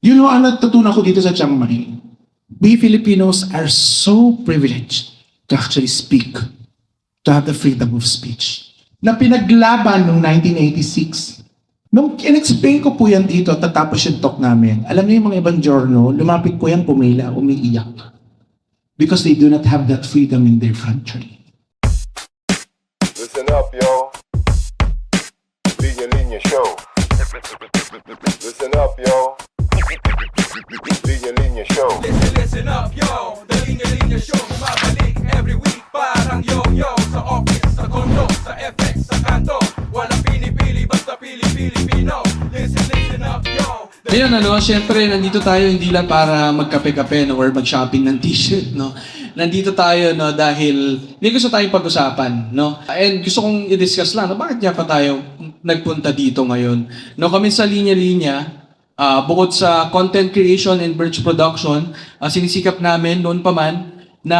You know, ang natutunan ko dito sa Chiang Mai, we Filipinos are so privileged to actually speak, to have the freedom of speech, na pinaglaban noong 1986. Nung in-explain ko po yan dito, tatapos yung talk namin, alam niyo yung mga ibang journal, lumapit po yan, pumila, umiiyak. Because they do not have that freedom in their country. Listen up, yo. Linya Linya Show. Listen up, yo. Linya Linya Show. Listen up, yo. The Linya Linya Show. Bumabalik every week. Parang yo-yo. Sa office, sa condo, sa FX, sa kanto. Walang pinipili, basta Pilipino. Listen up, yo. Ayun, syempre, nandito tayo hindi lang para magkape-kape no, or mag-shopping ng t-shirt, no. Nandito tayo, no, dahil may gusto tayong pag-usapan, no. And gusto kong i-discuss lang, no, bakit nga pa tayo nagpunta dito ngayon? No, kami sa Linya Linya, bukod sa content creation and merch production, sinisikap namin noon pa man na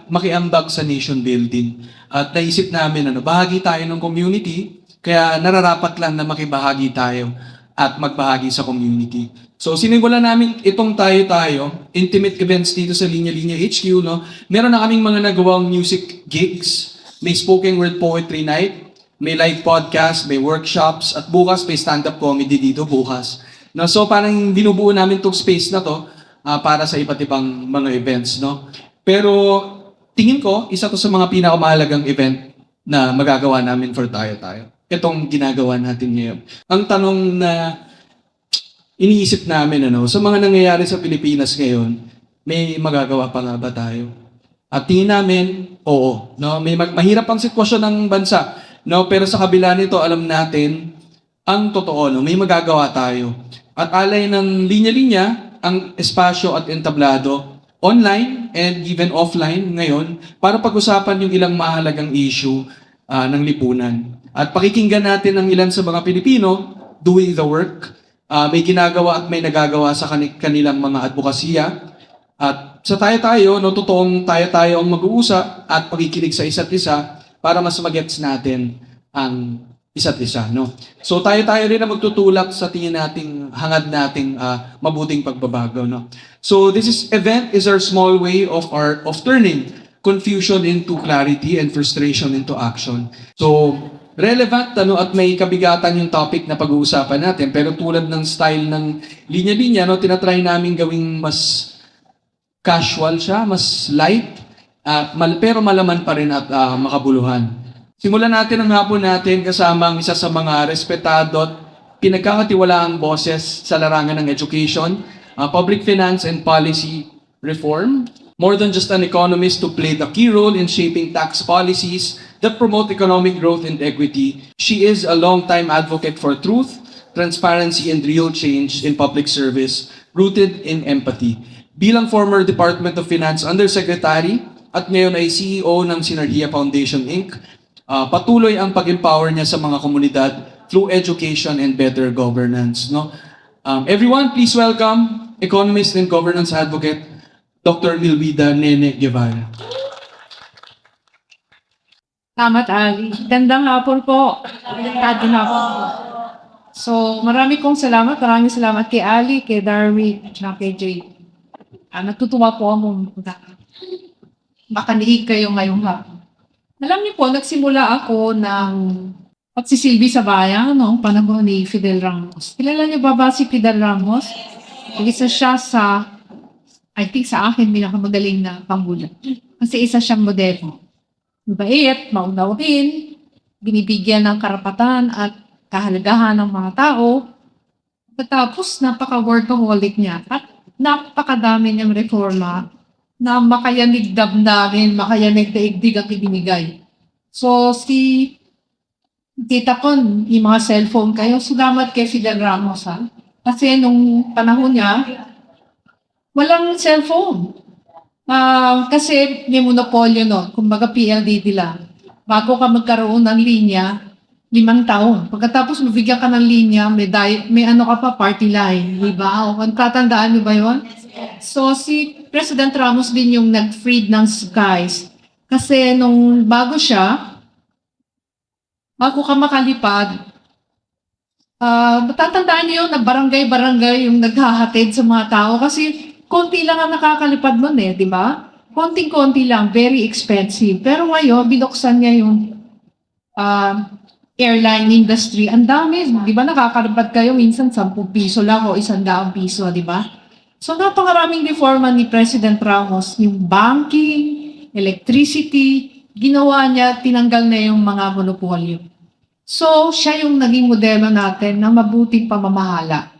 makiambag sa nation building. At naisip namin, bahagi tayo ng community, kaya nararapat lang na makibahagi tayo at magbahagi sa community. So, sinimulan namin itong tayo-tayo, intimate events dito sa Linya Linya HQ, no? Meron na kaming mga nagawang music gigs, may spoken word poetry night, may live podcast, may workshops, at bukas may stand-up comedy dito bukas. No? So, parang binubuo namin itong space na to para sa iba't ibang mga events, no? Pero, tingin ko, isa to sa mga pinakamahalagang event na magagawa namin for tayo-tayo. Itong ginagawa natin ngayon. Ang tanong na iniisip namin, sa mga nangyayari sa Pilipinas ngayon, may magagawa pa nga ba tayo? At tingin namin, oo. No? May mahirap ang sitwasyon ng bansa. No? Pero sa kabila nito, alam natin, ang totoo, may magagawa tayo. At alay ng linya-linya, ang espasyo at entablado, online and even offline ngayon, para pag-usapan yung ilang mahalagang issue ng lipunan. At pakikinggan natin ang ilan sa mga Pilipino doing the work. May ginagawa at may nagagawa sa kanilang mga advokasya. At sa tayo-tayo, totoong tayo-tayo ang mag-uusap at pakikinig sa isa't isa para mas magets natin ang isa't isa. No? So tayo-tayo rin ang magtutulak sa tingin nating hangad nating mabuting pagbabago. No? So this event is our small way of turning confusion into clarity and frustration into action. So relevant at may kabigatan yung topic na pag-uusapan natin, pero tulad ng style ng linya-linya, tinatry namin gawing mas casual siya, mas light, pero malaman pa rin at makabuluhan. Simulan natin ang hapon natin kasama ang isa sa mga respetado at pinagkakatiwalaang boses sa larangan ng education, public finance and policy reform. More than just an economist who played a key role in shaping tax policies that promote economic growth and equity, she is a long-time advocate for truth, transparency, and real change in public service, rooted in empathy. Bilang former Department of Finance Undersecretary at ngayon ay CEO ng Sinergia Foundation Inc., patuloy ang pag-empower niya sa mga komunidad through education and better governance. No? Everyone, please welcome economist and governance advocate, Dr. Milwida Nene Guevara. Salamat, Ali. Gandang hapon po. Delikado na ako. So, maraming salamat kay Ali, kay Darwin, at kay Jay. Natutuwa po ako makaniig kayo ngayong hapon. Alam niyo po, nagsimula ako ng pagsisilbi sa bayan noong panahon ni Fidel Ramos. Kilala niyo ba si Fidel Ramos? Isa siya I think sa akin, pinakamagaling na pangulo. Kasi isa siyang modelo. Mabait, maunawain, binibigyan ng karapatan at kahalagahan ng mga tao. Tapos, napaka-workaholic niya at napakadami niyang reforma na makayanig damdamin, makayanig daigdig ang ibinigay. So, kita ko, yung mga cellphone kayo, salamat kay Fidel Ramos, ha? Kasi nung panahon niya, walang cellphone. Kasi may monopolyo kumbaga PLDT lang. Bago ka magkaroon ng linya, 5 taon. Pagkatapos mabigyan ka ng linya, may ano ka pa, party line. Diba? O, tatandaan niyo ba yun? So, si President Ramos din yung nag-freed ng skies. Kasi bago ka makalipad, Matatandaan niyo na barangay-barangay yung naghahatid sa mga tao kasi konti lang ang nakakalipad nun di ba? Konting-konti lang, very expensive. Pero ngayon, binuksan niya yung airline industry. Ang dami, di ba nakakalipad kayo minsan 10 piso lang o 100 piso, di ba? So napakaraming reforma ni President Ramos, yung banking, electricity, ginawa niya, tinanggal na yung mga monopolyo. So, siya yung naging modelo natin na mabuting pamamahala.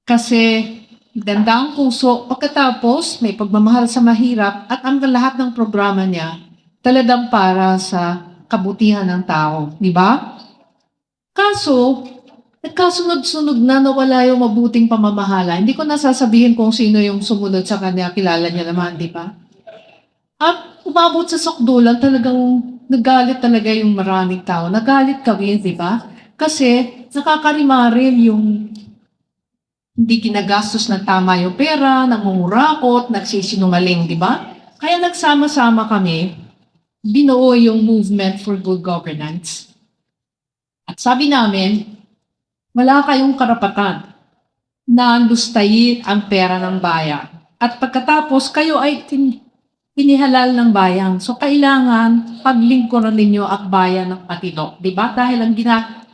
Kasi, ganda ang puso, pagkatapos may pagmamahal sa mahirap at ang lahat ng programa niya talagang para sa kabutihan ng tao. Di ba? Kaso, nagkasunod-sunod na nawala yung mabuting pamamahala. Hindi ko nasasabihin kung sino yung sumunod sa kanya, kilala niya naman, di ba? At umabot sa sukdulan, talagang nagalit talaga yung maraming tao. Nagalit kami, di ba? Kasi nakakarimarin yung hindi ginagastos ng tama yung pera, nangungurakot, nagsisinungaling, di ba? Kaya nagsama-sama kami, binuo yung Movement for Good Governance. At sabi namin, wala kayong karapatan na lustayin ang pera ng bayan. At pagkatapos, kayo ay inihalal ng bayan. So, kailangan paglingkuran ninyo ang bayan ng patino. Diba? Dahil ang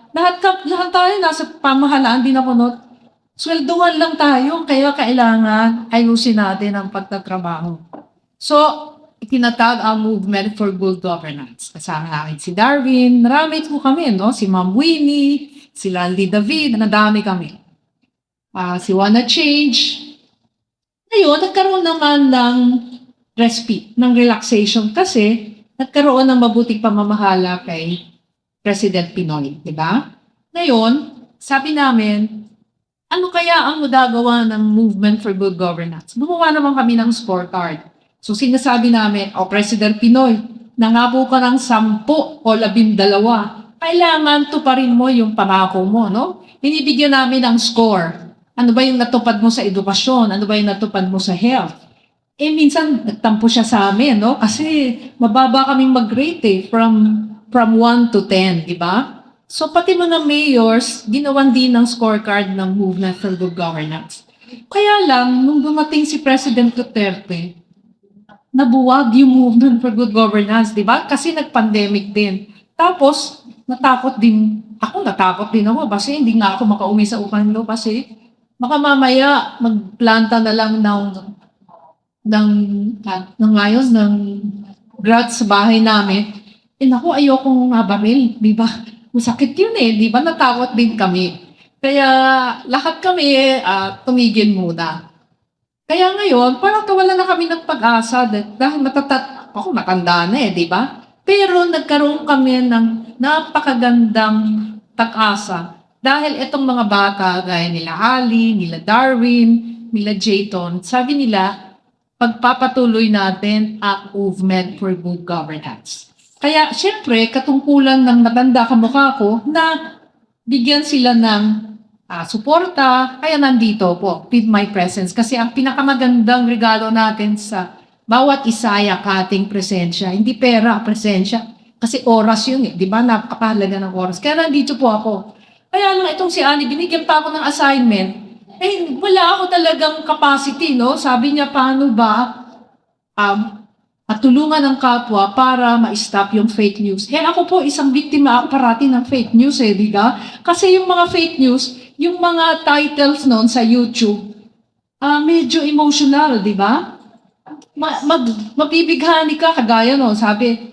lahat tayo nasa pamahalaan din ako swelduhan lang tayo, kaya kailangan ayusin natin ang pagtatrabaho. So, itinatag ang Movement for Good Governance. Kasama namin si Darwin, marami po kami, si Ma'am Winnie, si Landy David, nadami kami. Si Wanna Change. Ngayon, nagkaroon naman ng respite, ng relaxation kasi nagkaroon ng mabuting pamamahala kay President Pinoy, di ba? Ngayon, sabi namin, ano kaya ang magagawa ng Movement for Good Governance? Gumawa naman kami ng scorecard. So sinasabi namin, President Pinoy, nangako ka ng 10 o 12. Kailangan tuparin mo yung pangako mo, Binibigyan namin ng score. Ano ba yung natupad mo sa edukasyon? Ano ba yung natupad mo sa health? Minsan, nagtampo siya sa amin, Kasi mababa kaming mag-rate, from 1 to 10, di ba? So, pati mga mayors, ginawan din ng scorecard ng Movement for Good Governance. Kaya lang, nung dumating si President Duterte, nabuwag yung Movement for Good Governance, di ba? Kasi nag-pandemic din. Tapos, natakot din ako kasi hindi nga ako makauwi sa Upanglo kasi baka mamaya magplanta na lang ng grads sa bahay namin. Naku, ayokong mabaril, di ba? Masakit yun di ba? Natakot din kami. Kaya lahat kami tumigil muna. Kaya ngayon, parang wala na kami ng pag-asa dahil ako matanda na di ba? Pero nagkaroon kami ng napakagandang pag-asa dahil itong mga bata gaya nila Ali, nila Darwin, nila Jayton, sabi nila, pagpapatuloy natin ang Movement for Good Governance. Kaya, syempre, katungkulan ng matanda kamukha ko na bigyan sila ng suporta, kaya nandito po, with my presence. Kasi ang pinakamagandang regalo natin sa bawat isaya kating presensya, hindi pera, presensya. Kasi oras yun di ba? Napakahalaga ng oras. Kaya nandito po ako. Kaya lang itong si Annie, binigyan pa ako ng assignment. Wala ako talagang capacity, Sabi niya, paano ba at tulungan ng kapwa para ma-stop yung fake news. Ako po, isang biktima parati ng fake news, di ba? Kasi yung mga fake news, yung mga titles noon sa YouTube, medyo emotional, di ba? Mabibighani ka, kagaya sabi,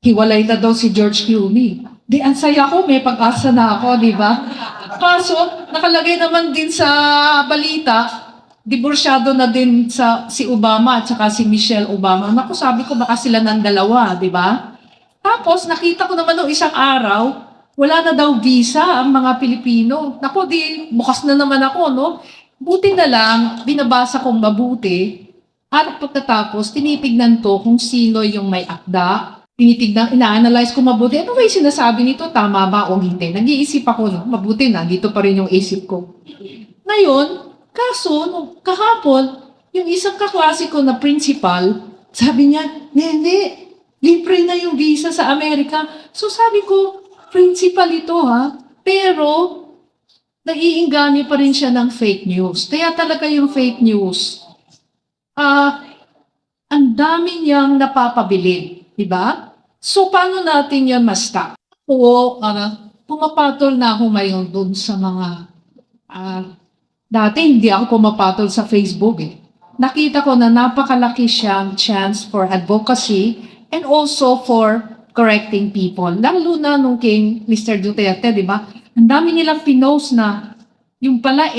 hiwalay na daw si George Clooney. Ang saya ko, may pag-asa na ako, di ba? Kaso, nakalagay naman din sa balita, diborsyado na din si Obama at saka si Michelle Obama. Naku, sabi ko baka sila ng dalawa, di ba? Tapos, nakita ko naman noong isang araw, wala na daw visa ang mga Pilipino. Naku, bukas na naman ako, Buti na lang, binabasa kong mabuti. At pagkatapos, tinipignan ko kung sino yung may akda. Ina-analyze ko mabuti. Ano ba yung sinasabi nito? Tama ba o hindi? Nag-iisip ako, mabuti na, dito pa rin yung isip ko. Ngayon, kaso, kahapon, yung isang kaklase ko na principal, sabi niya, hindi, libre na yung visa sa Amerika. So sabi ko, principal ito pero naiinggani pa rin siya ng fake news. Kaya talaga yung fake news, ang dami niyang napapabilib, di ba? So, paano natin yan ma-stop? Oo, pumapatol na ako ngayon dun sa mga, dati hindi ako pumapatol sa Facebook eh. Nakita ko na napakalaki siyang chance for advocacy and also for correcting people. Lalo na nung kay Mr. Duterte, di ba? Ang dami nilang pinost na yung pala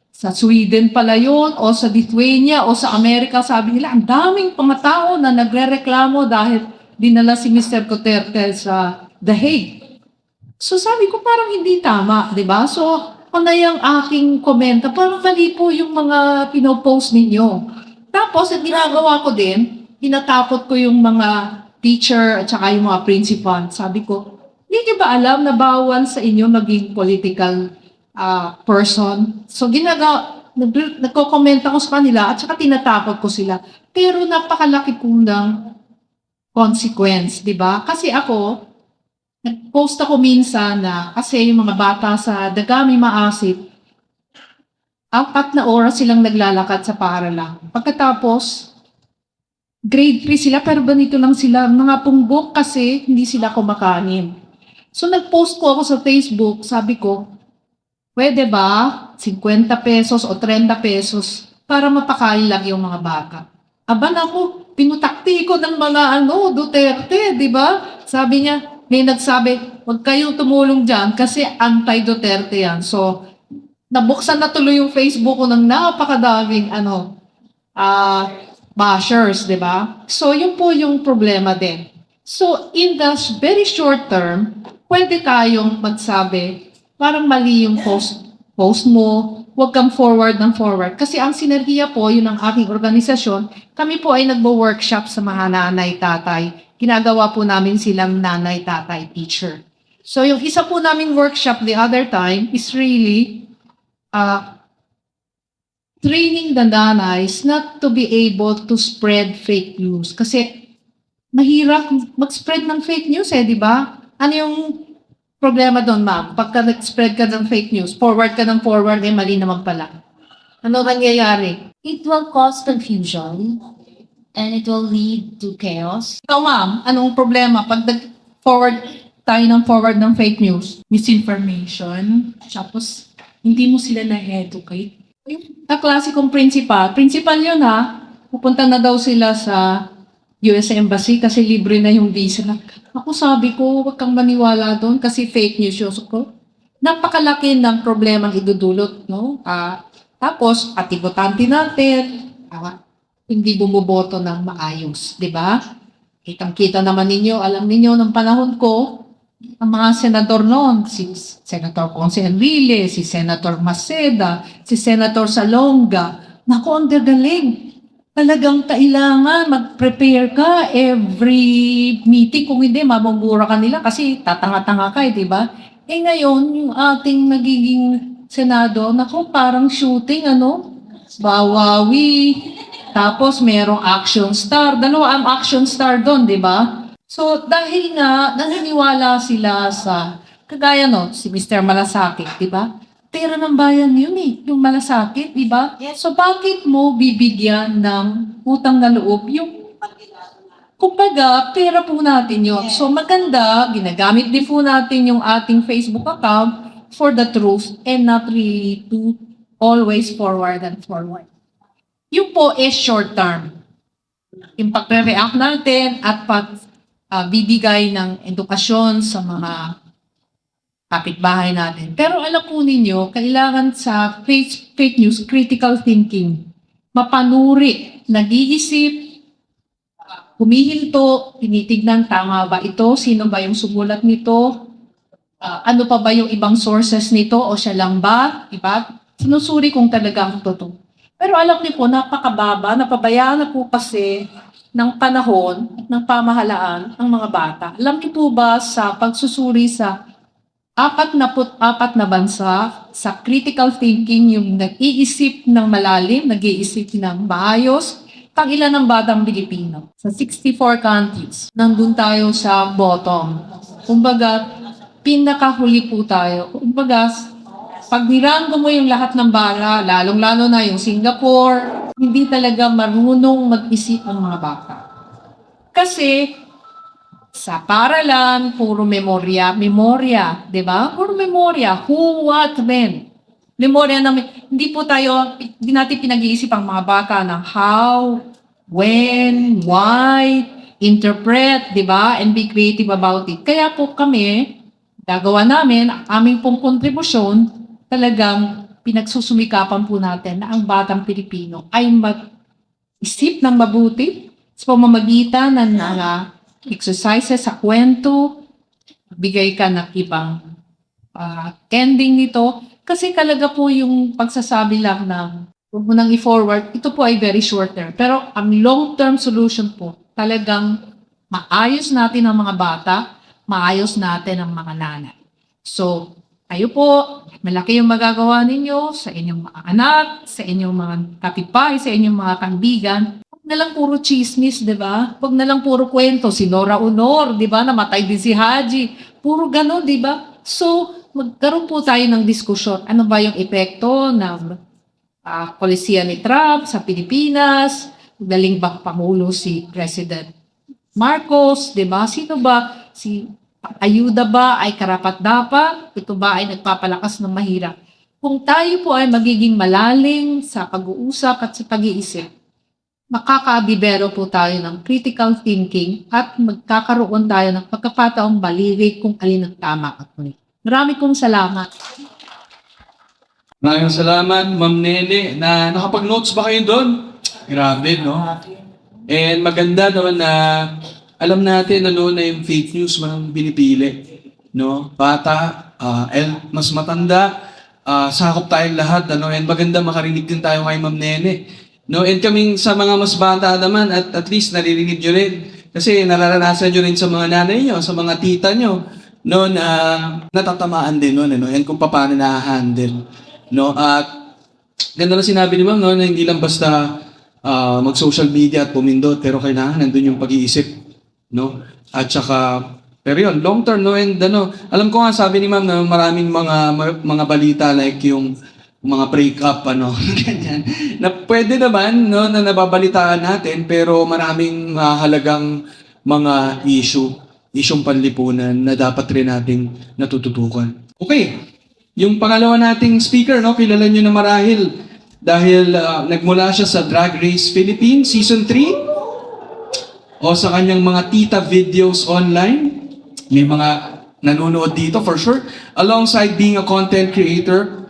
sa Sweden pala yun, o sa Lithuania, o sa Amerika, sabi nila, ang daming mga tao na nagre-reklamo dahil dinala si Mr. Duterte sa The Hague. So sabi ko, parang hindi tama, di ba? So, ano yung aking komenta, parang mali po yung mga pinopost ninyo. Tapos, ang ginagawa ko din, tinatapot ko yung mga teacher at saka yung mga principal. Sabi ko, hindi ba alam na bawal sa inyo maging political person? So, nagko-comment ako sa kanila at saka tinatapot ko sila. Pero napakalaki po ng consequence, di ba? Kasi ako, nag-post ako minsan na kasi yung mga bata sa Dagami Maasip, 4 na oras silang naglalakad sa paaralan. Pagkatapos, grade 3 sila pero ganito lang sila, mga punggok kasi hindi sila kumakain. So nag-post ko ako sa Facebook, sabi ko, pwede ba 50 pesos o 30 pesos para mapakain lang yung mga bata? Aba naku, pinutakti ko ng mga Duterte, di ba? Sabi niya, may nagsabi, huwag kayong tumulong dyan kasi anti-Duterte yan. So, nabuksan na tuloy yung Facebook ko ng napakadaming bashers, di ba? So, yun po yung problema din. So, in the very short term, pwede tayong magsabi, parang mali yung post mo, huwag kang forward ng forward. Kasi ang sinergiya po, yun ang aking organisasyon, kami po ay nagbo-workshop sa mga nanay, tatay. Ginagawa po namin silang nanay, tatay, teacher. So yung isa po namin workshop the other time is really training the nanays not to be able to spread fake news. Kasi mahirap mag-spread ng fake news di ba? Ano yung problema doon, ma'am? Pagka nag-spread ka ng fake news, forward ka ng forward, mali naman pala. Ano nangyayari? It will cause confusion and it will lead to chaos. Ikaw, ma'am, anong problema pag forward tayo ng forward ng fake news? Misinformation, tapos hindi mo sila na-educate. Yung klasikong principal yun pupunta na daw sila sa US Embassy kasi libre na yung visa na. Ako sabi ko, huwag kang maniwala doon kasi fake news yun. So, napakalaki ng problemang idudulot, no? Tapos, atibotante natin, hindi bumuboto ng maayos, di ba? Kitang-kita naman ninyo, alam ninyo, ng panahon ko, ang mga senador noon, si Senator Ponce Enrile, si Senator Maceda, si Senator Salonga, naku, ang gagaling. Talagang kailangan mag-prepare ka every meeting. Kung hindi, mamumura ka nila kasi tatanga-tanga ka, di ba? Ngayon, yung ating nagiging Senado, naku, parang shooting, Bawawi. Tapos, merong action star. Dalawa ang action star doon, di ba? So, dahil nga, naniniwala sila sa, kagaya si Mr. Malasakit, di ba? Pera ng bayan yun yung malasakit, di ba? So, bakit mo bibigyan ng utang na loob yung, kumbaga, pera po natin yun. So, maganda, ginagamit din po natin yung ating Facebook account for the truth and not really to always forward and forward. Yung po is short term. Yung pagre-react natin at bibigay ng edukasyon sa mga kapitbahay natin. Pero alam po ninyo, kailangan sa fake news, critical thinking. Mapanuri, nag-iisip, humihinto, tinitignan, tama ba ito? Sino ba yung sumulat nito? Ano pa ba yung ibang sources nito? O siya lang ba? Diba? Sinusuri kung talagang totoo. Pero alam niyo po, napakababa, napabayaan na po kasi ng panahon at ng pamahalaan ang mga bata. Alam niyo po ba sa pagsusuri sa 44 na bansa, sa critical thinking, yung nag-iisip ng malalim, nag-iisip ng maayos, ilan ng batang Pilipino. Sa 64 countries, nandun tayo sa bottom. Kumbaga, pinakahuli po tayo. Kumbaga, pag nirango mo yung lahat ng bata, lalong-lalo na yung Singapore, hindi talaga marunong mag-isip ang mga bata. Kasi sa paralan, puro memorya, di ba? Puro memorya, who, what, when. Memorya namin, hindi natin pinag-iisip ang mga bata na how, when, why, interpret, di ba? And be creative about it. Kaya po kami, gagawa namin, ang aming pong kontribusyon, talagang pinagsusumikapan po natin na ang batang Pilipino ay mag-isip ng mabuti sa pamamagitan ng exercises sa kwento, bigay ka ng ibang ending nito. Kasi talaga po yung pagsasabi lang ng huwag mo nang i-forward, ito po ay very short term. Pero ang long-term solution po, talagang maayos natin ang mga bata, maayos natin ang mga nanay. So, kayo po, malaki yung magagawa ninyo sa inyong mga anak, sa inyong mga kapitbahay, sa inyong mga kaibigan. Huwag na lang puro chismis, di ba? Huwag na lang puro kwento. Si Nora Honor, di ba? Namatay din si Haji. Puro gano'n, di ba? So, magkaroon po tayo ng diskusyon. Ano ba yung epekto ng polisiya ni Trump sa Pilipinas? Daling ba Pangulo si President Marcos, di ba? Sino ba? Si ayuda ba ay karapat-dapat? Ito ba ay nagpapalakas ng mahirap? Kung tayo po ay magiging malalim sa pag-uusap at sa pag-iisip, makakabibero po tayo ng critical thinking at magkakaroon tayo ng pagkakataong balirig kung alin ang tama at mali. Marami kong salamat. Maraming salamat, Ma'am Nene, na nakapag-notes ba kayo doon? Grabe, no? And maganda naman na alam natin na noon na yung fake news man binipili. No? Bata, mas matanda, sakop tayong lahat. Ano? And maganda makarinig din tayo kay Ma'am Nene. No? And kaming sa mga mas bata naman, at least naririnig nyo rin. Kasi nararanasan nyo rin sa mga nanay nyo, sa mga tita nyo, no, na natatamaan din noon. Ano? And kung paano na-handle. No? At ganda na sinabi ni Ma'am, no, na hindi lang basta mag-social media at pumindot, pero kailangan nandun yung pag-iisip. No? At saka, pero yun, long term, no? And ano, alam ko nga, sabi ni Ma'am, na maraming mga balita like yung mga break-up, ano, ganyan. Na pwede naman, no, na nababalitaan natin, pero maraming halagang mga isyong panlipunan na dapat rin nating natututukan. Okay, yung pangalawa nating speaker, no, kilala nyo na marahil dahil nagmula siya sa Drag Race Philippines Season 3 o sa kanyang mga tita videos online. May mga nanonood dito for sure. Alongside being a content creator,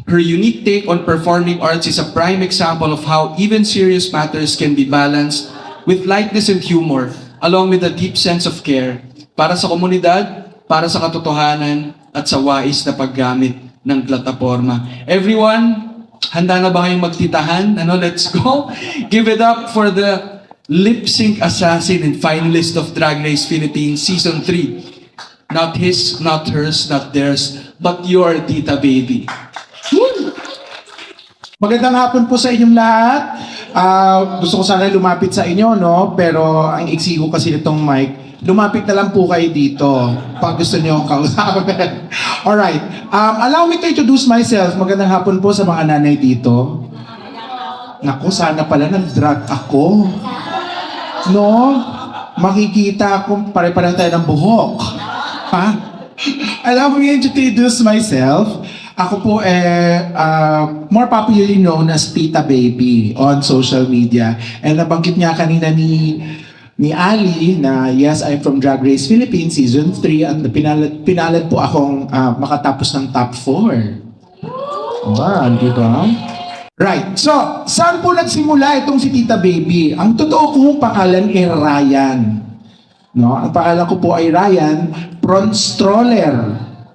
her unique take on performing arts is a prime example of how even serious matters can be balanced with lightness and humor, along with a deep sense of care para sa komunidad, para sa katotohanan, at sa wais na paggamit ng plataforma. Everyone, handa na ba kayong magtitahan? Ano, let's go. Give it up for the lip sync assassin and finalist of Drag Race Philippines Season 3. Not his, not hers, not theirs, but your Tita Baby. Magandang hapon po sa inyong lahat. Gusto ko sana lumapit sa inyo, no? Pero ang iksi ko kasi nitong mic, lumapit na lang po kayo dito pag gusto niyo akong kausapin. Alright. Allow me to introduce myself. Magandang hapon po sa mga nanay dito. Naku, sana pala nag-drag ako. No? Makikita kung pare-pareho tayo ng buhok. Ha? Allow me to introduce myself. Ako po more popularly known as Tita Baby on social media. And nabanggit niya kanina ni Ali na yes, I'm from Drag Race Philippines Season 3 at pinalad po akong makatapos ng top 4. Wow, di ba? Right. So, saan po nagsimula itong si Tita Baby? Ang totoo kong pangalan ay Ryan. No? Ang pangalan ko po ay Ryan Pronstroller.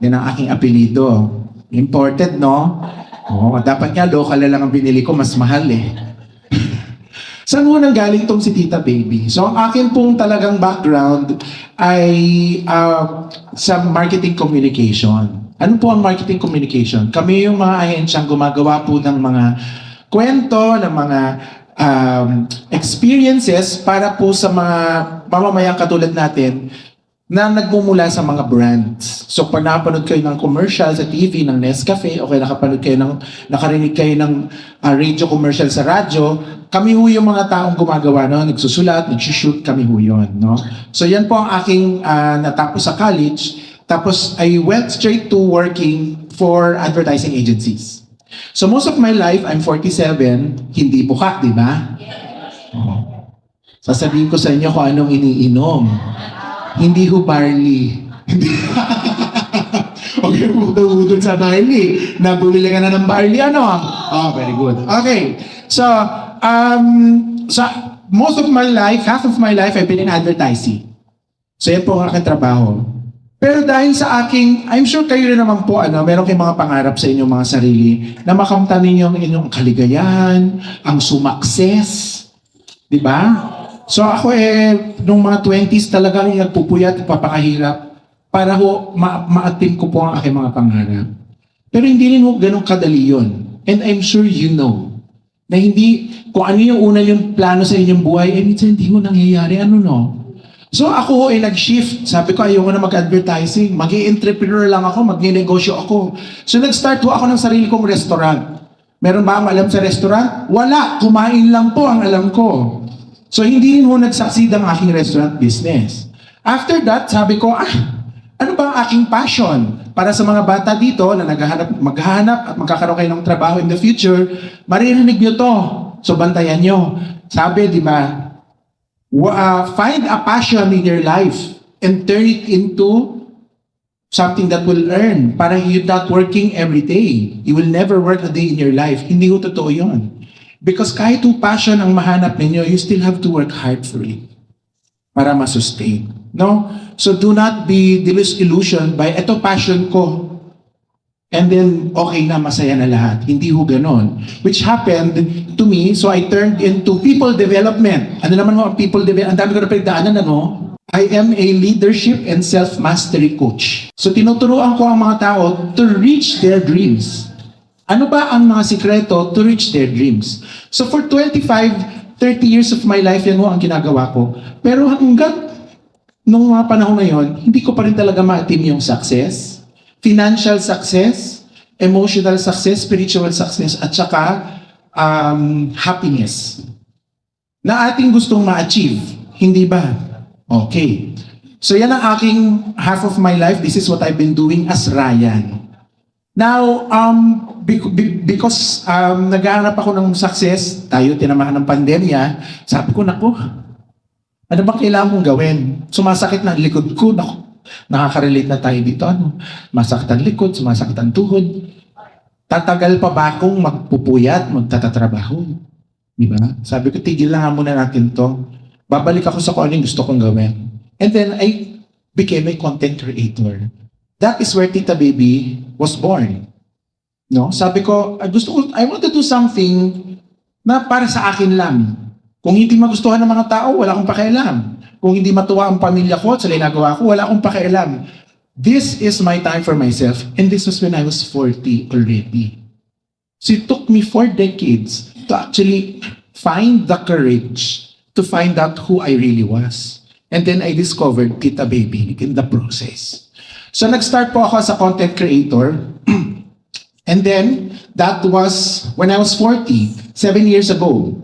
Yan ang aking apelido. Imported, no? Oh, dapat nga local na lang ang binili ko, mas mahal eh. Saan mo nang galing tong si Tita Baby? So, ang akin pong talagang background ay sa marketing communication. Ano po ang marketing communication? Kami yung mga ahensyang gumagawa po ng mga kwento, ng mga experiences para po sa mga mamamayang katulad natin na nagmumula sa mga brands. So pag nakapanood kayo ng commercial sa TV ng Nescafe, o kaya nakarinig kayo ng radio commercial sa radyo, kami ho yung mga taong gumagawa, no? Nagsusulat, nagsushoot, kami ho yun, no? So yan po ang aking natapos sa college. Tapos I went straight to working for advertising agencies. So most of my life, I'm 47, hindi buka, di ba? Oh. Sasabihin ko sa inyo kung anong iniinom. Hindi ho barley. Okay, budol sa barley. Nabumili ka na ng barley, ano? Oh, very good. Okay. So most of my life, half of my life, I've been in advertising. So yan po ang aking trabaho. Pero dahil sa aking, I'm sure kayo rin naman po, meron kayong mga pangarap sa inyong mga sarili na makamtan ninyo ang inyong kaligayahan, ang sumakses. Di ba? So ako nung mga 20s talagang nagpupuyat, papakahirap para ho ma-attain ko po ang aking mga pangarap. Pero hindi rin ho ganun kadali yun. And I'm sure you know na hindi, kung ano yung una yung plano sa inyong buhay, minsan hindi mo nangyayari, So ako ho nag-shift. Sabi ko, ayoko na mag-advertising. Mag-i-entrepreneur lang ako, mag-negosyo ako. So nag-start ho ako ng sarili kong restaurant. Meron ba ang alam sa restaurant? Wala. Kumain lang po ang alam ko. So hindi rin ho nag-succeed ang aking restaurant business. After that, sabi ko, ano ba ang aking passion? Para sa mga bata dito na maghahanap at magkakaroon kayo ng trabaho in the future, maririnig nyo to. So bantayan nyo. Sabi, di ba, find a passion in your life and turn it into something that will earn. Para you're not working every day. You will never work a day in your life. Hindi ho totoo yun. Because kahit yung passion ang mahanap ninyo, you still have to work hard for it para masustain. No? So do not be disillusioned by, eto passion ko. And then, okay na, masaya na lahat. Hindi ho ganon. Which happened to me, so I turned into people development. Ano naman ho ang people development? Ang dami ko na pinagdaanan, I am a leadership and self-mastery coach. So tinuturuan ko ang mga tao to reach their dreams. Ano ba ang mga sikreto to reach their dreams? So for 25, 30 years of my life, yan ho ang ginagawa ko. Pero hanggang nung mga panahon na yon, hindi ko pa rin talaga ma-attain yung success, financial success, emotional success, spiritual success, at saka happiness na ating gustong ma-achieve. Hindi ba? Okay. So yan ang aking half of my life. This is what I've been doing as Ryan. Now, because naghahanap ako ng success, tayo tinamahan ng pandemya, sabi ko, naku, ano ba kailangan kong gawin? Sumasakit na ang likod ko, naku, nakaka-relate na tayo dito, masakit ang likod, sumasakit ang tuhod. Tatagal pa ba akong magpupuyat, magtatatrabaho? Di ba? Sabi ko, tigil lang muna natin to. Babalik ako sa kung ano yung gusto kong gawin. And then I became a content creator. That is where Tita Baby was born. No? Sabi ko, I want to do something na para sa akin lang. Kung hindi magustuhan ng mga tao, wala akong pakialam. Kung hindi matuwa ang pamilya ko sa ginagawa ko, wala akong pakialam. This is my time for myself. And this was when I was 40 already. So it took me 4 decades to actually find the courage to find out who I really was. And then I discovered Tita Baby in the process. So nag-start po ako as a content creator. And then, that was when I was 40, 7 years ago.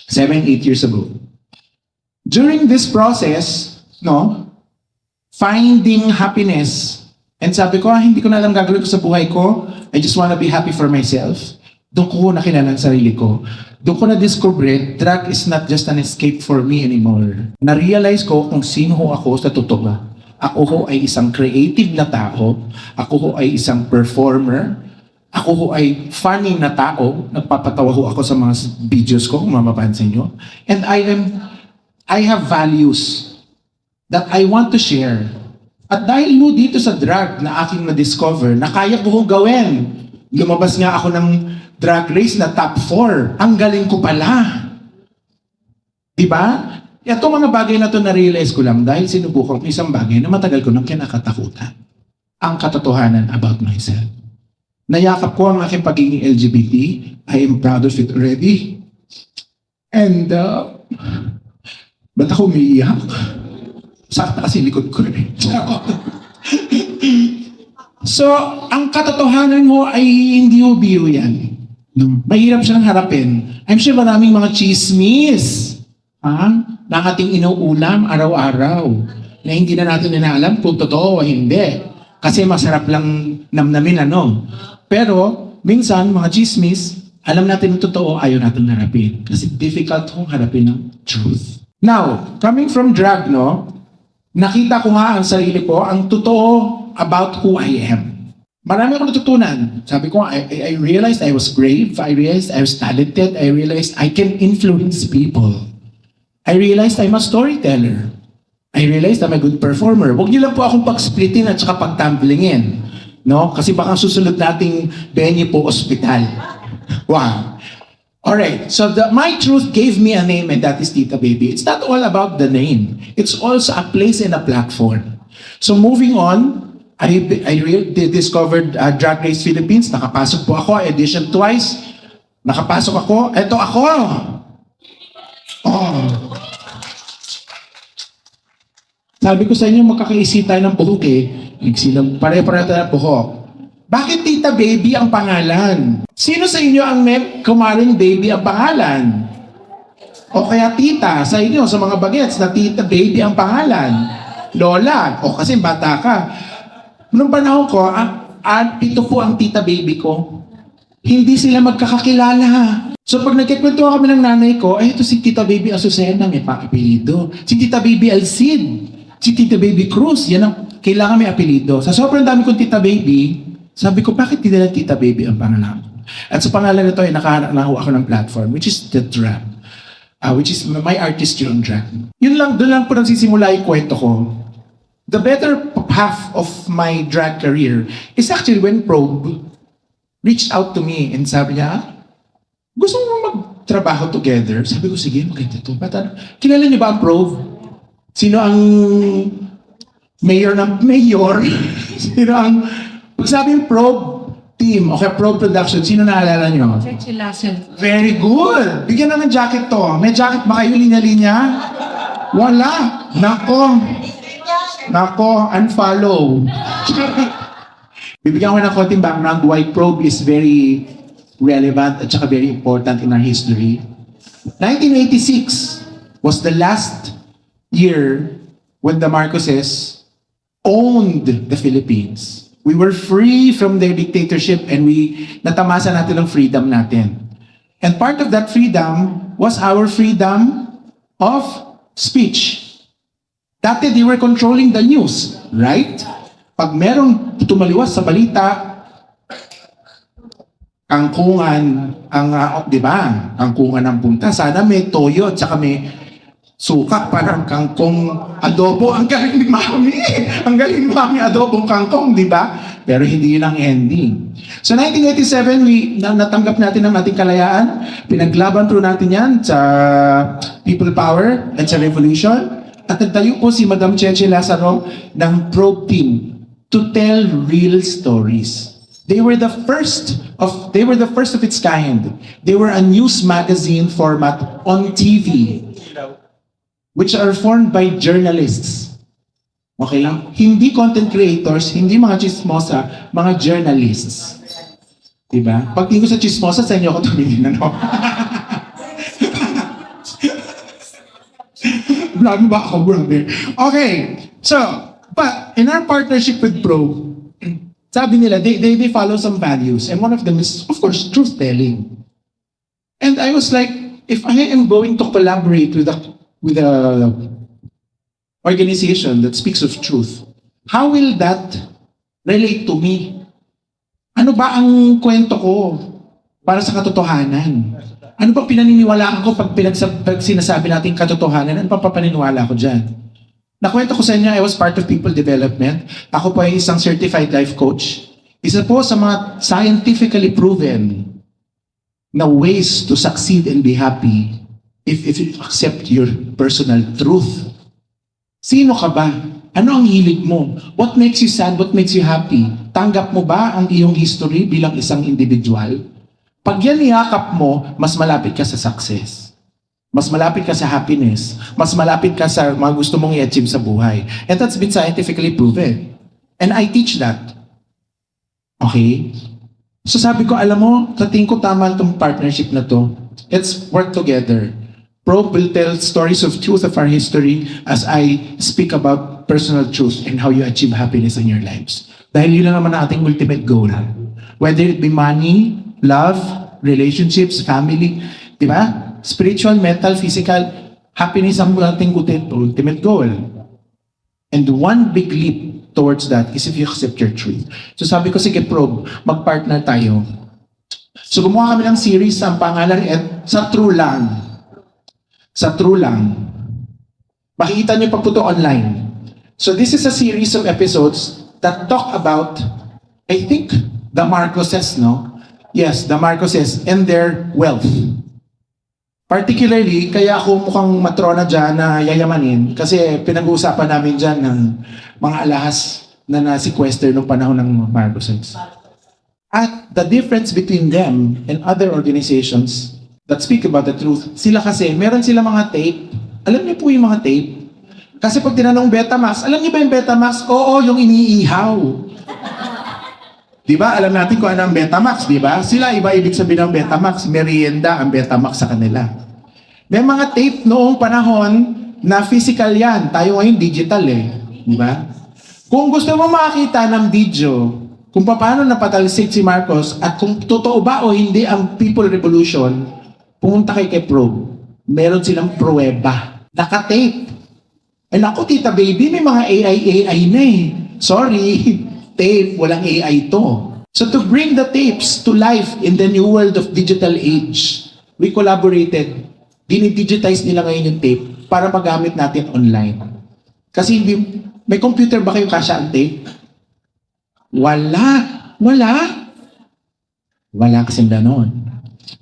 7, 8 years ago. During this process, finding happiness, and sabi ko, hindi ko na alam gagawin ko sa buhay ko, I just wanna be happy for myself. Doon ko nakilala ang sarili ko. Doon ko na-discover, drug is not just an escape for me anymore. Na-realize ko kung sino ho ako sa totoo. Ako ho ay isang creative na tao. Ako ho ay isang performer. Ako ho ay funny na tao. Nagpapatawa ho ako sa mga videos ko, kung mapapansin nyo. And I have values that I want to share. At dahil mo dito sa drug na aking na-discover, na kaya ko ho gawin. Lumabas nga ako ng drag race na top 4. Ang galing ko pala. Diba? Itong mga bagay na to na-realize ko lang dahil sinubukan ko isang bagay na matagal ko nang kinakatakutan. Ang katotohanan about myself. Nayakap ko ang aking pagiging LGBT. I am proud of it already. And, ba't ako umiiyak? Sakta kasi likod ko rin. So, ang katotohanan mo ay hindi mo biro yan. No? Mahirap siyang harapin. I'm sure maraming mga chismis na ating inuulam araw-araw na hindi na natin inaalam kung totoo o hindi. Kasi masarap lang namnamin Pero, minsan, mga chismis, alam natin yung totoo, ayaw natin harapin. Kasi difficult kong harapin ng truth. Now, coming from drag, nakita ko nga ang sarili ko, ang totoo about who I am. Marami akong natutunan. Sabi ko, I realized I was brave. I realized I was talented. I realized I can influence people. I realized I'm a storyteller. I realized I'm a good performer. Huwag niyo lang po akong pag-splitin at saka pag-tumblingin. Kasi baka susunod nating venue po, ospital. Wow. Alright, so my truth gave me a name and that is Tita Baby. It's not all about the name. It's also a place and a platform. So moving on, I discovered Drag Race Philippines. Nakapasok po ako, edition twice. Nakapasok ako. Eto ako! Oh. Sabi ko sa inyo, magkakaisi tayo ng buhok Pare-pareho tayo ng buhok. Bakit Tita Baby ang pangalan? Sino sa inyo ang may kumaring Baby ang pangalan? O kaya Tita, sa inyo, sa mga bagets, na Tita Baby ang pangalan? Lola, o kasi bata ka. Noong panahon ko, ito po ang Tita Baby ko. Hindi sila magkakakilala. So pag nagkikwento kami ng nanay ko, ito si Tita Baby Azucena, may pa-apelido. Si Tita Baby Alcid. Si Tita Baby Cruz, yan ang kailangan may apelido. Sa sobrang dami kong Tita Baby, sabi ko, bakit di nila Tita Baby ang pangalan ko? At sa pangalan nito ay nakakuha ako ng platform, which is the drag. Which is my artistry on drag. Yun lang, doon lang po nagsisimula yung kwento ko. The better half of my drag career is actually when Probe reached out to me and sabi niya, gusto mo magtrabaho together? Sabi ko, sige, maganda to. Kilala niyo ba ang Probe? Sino ang mayor ng mayor? Sino ang... Pag sabing Probe team, okay, Probe Production, sino naalala niyo? Cheche Lassen. Very good! Bigyan na ng jacket to. May jacket ba kayo linya-linya? Wala! Nako, unfollow. Bibigyan ko ng konting background why Probe is very relevant at saka very important in our history. 1986 was the last year when the Marcoses owned the Philippines. We were free from their dictatorship and natamasa natin ang freedom natin. And part of that freedom was our freedom of speech. Dati, they were controlling the news, right? Pag merong tumaliwas sa balita, kangkungan, di ba? Kangkungan ang punta. Sana may toyo at saka may suka, parang kangkong adobo. Ang galing ni Mami! Ang galing ni Mami, adobong kangkong, di ba? Pero hindi yun ang ending. So 1987, natanggap natin ang ating kalayaan. Pinaglaban through natin yan sa people power at sa revolution. At nagtayo po si Madam Cheche Lazaro ng Probe team to tell real stories. They were the first of its kind. They were a news magazine format on TV, which are formed by journalists. Okay lang? Hindi content creators, hindi mga chismosa, mga journalists. Diba? Pag tingin ko sa chismosa, sa inyo ako tumingin, Vlog ba ako, brother? Okay. So, but in our partnership with Pro, sabi nila, they follow some values. And one of them is, of course, truth-telling. And I was like, if I am going to collaborate with a organization that speaks of truth, how will that relate to me? Ano ba ang kwento ko para sa katotohanan? Ano ba pinaniniwalaan ko pag sinasabi natin katotohanan? Ano pa paniniwala ko dyan? Nakwento ko sa inyo, I was part of people development. Ako po ay isang certified life coach. Isa po sa mga scientifically proven na ways to succeed and be happy if you accept your personal truth. Sino ka ba? Ano ang hilig mo? What makes you sad? What makes you happy? Tanggap mo ba ang iyong history bilang isang individual? Pag yan niyakap mo, mas malapit ka sa success. Mas malapit ka sa happiness. Mas malapit ka sa mga gusto mong i-achieve sa buhay. And that's been scientifically proven. And I teach that. Okay? So sabi ko, alam mo, sa tingin ko tama itong partnership na to. Let's work together. Probe will tell stories of truth of our history as I speak about personal truth and how you achieve happiness in your lives. Dahil yun lang naman ang ating ultimate goal. Whether it be money, love, relationships, family, di ba? Spiritual, mental, physical, happiness ang ating ultimate goal. And one big leap towards that is if you accept your truth. So sabi ko, sige Probe, mag-partner tayo. So gumawa kami ng series, ang pangalan sa True Lang. Sa True Lang. Makikita niyo pag po ito online. So this is a series of episodes that talk about, I think, the Marcoses, no? Yes, the Marcoses and their wealth. Particularly, kaya ako mukhang matrona dyan na yayamanin kasi pinag-uusapan namin dyan ng mga alahas na na-sequester noong panahon ng Marcoses. At the difference between them and other organizations that speak about the truth, sila kasi, meron sila mga tape. Alam niyo po yung mga tape? Kasi pag tinanong Betamax, alam niyo ba yung Betamax? Oo, yung iniihaw. Di ba? Alam natin kung ano ang Betamax, di ba? Sila, iba ibig sabihin ng Betamax. Merienda ang Betamax sa kanila. May mga tape noong panahon na physical yan. Tayo ngayon digital eh. Di ba? Kung gusto mo makakita ng video kung paano napatalsik si Marcos at kung totoo ba o hindi ang People Revolution, pumunta kay Probe. Meron silang pruweba. Naka-tape. Eh naku, Tita Baby, may mga AI na eh. Sorry. Tape, walang AI to. So to bring the tapes to life in the new world of digital age, we collaborated. Dinidigitize nila ngayon yung tape para magamit natin online. Kasi hindi, may computer ba kayo kasya ang tape? Wala. Wala kasing ganon.